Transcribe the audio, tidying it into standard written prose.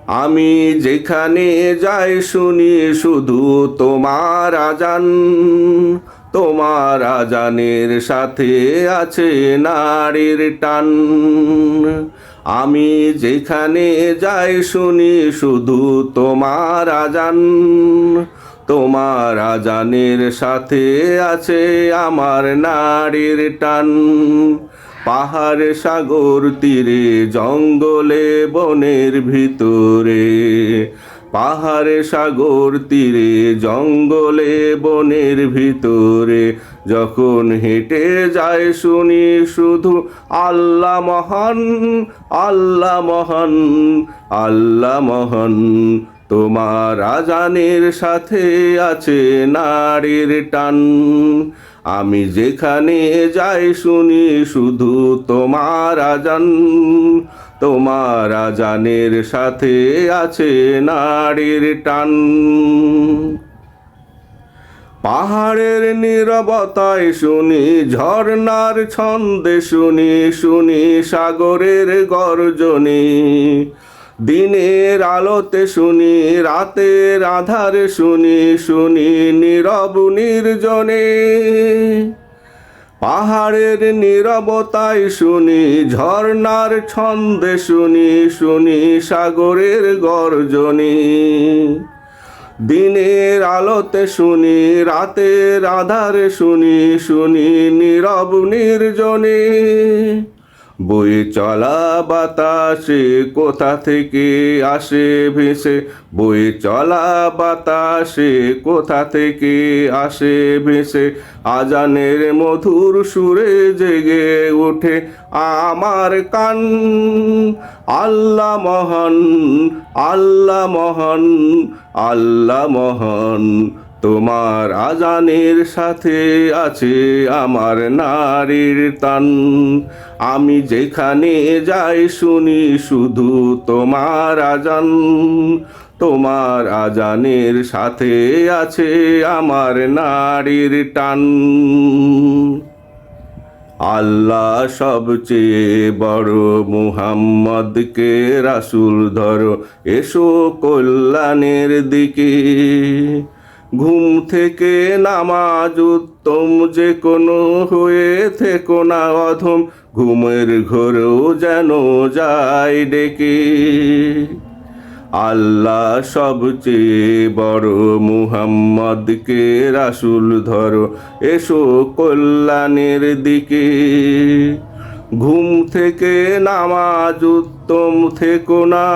আমি যেখানে যাই শুনি শুধু তোমার আজান, তোমার আজানের সাথে আছে নারীর টান। আমি যেখানে যাই শুনি শুধু তোমার আজান, তোমার আজানের সাথে আছে আমার নারীর টান। পাহাড় সাগর তীরে জঙ্গলে বনের ভিতরে, পাহাড় সাগর তীরে জঙ্গলে বনের ভিতরে, যখন হেঁটে যায় শুনি শুধু আল্লাহ মহান, আল্লাহ মহান, আল্লাহ মহান। তোমার আজানের সাথে আছে নারীর টান। আমি যেখানে যাই শুনি শুধু তোমার আজান, তোমার আজানের সাথে আছে নারীর টান। পাহাড়ের নীরবতায় শুনি ঝর্ণার ছন্দে শুনি, শুনি সাগরের গর্জনে। দিনের আলোতে শুনি, রাতের আধারে শুনি, শুনি নীরব নির্জনে। পাহাড়ের নীরবতায় শুনি ঝর্ণার ছন্দে শুনি, শুনি সাগরের গর্জনে। দিনের আলোতে শুনি, রাতের আধারে শুনি, শুনি নীরব নির্জনে। বয়ে চলা বাতাসে কোথা থেকে আসে ভেসে, বয়ে চলা বাতাসে কোথা থেকে আসে ভেসে, আজানের মধুর সুরে জেগে ওঠে আমার কান। আল্লাহ মহান, আল্লাহ মহান, আল্লাহ মহান। তোমার আজানের সাথে আছে আমার নারীর টান। আমি যেখানে যাই শুনি শুধু তোমার আজান, তোমার আজানের সাথে আছে আমার নারীর টান। আল্লাহ সবচেয়ে বড়, মুহাম্মদকে রাসূল ধরো, এসো কল্যাণের দিকে। ঘুম থেকে নামাজ উত্তম যে কোনো, হয়ে থেকো না অধম, ঘুমের ঘোরেও যেন যায় ডেকে। আল্লাহ সবচেয়ে বড়, মুহাম্মদকে রাসূল ধরো, এসো কল্যাণের দিকে। ঘুম থেকে নামাজ উত্তম থেকো না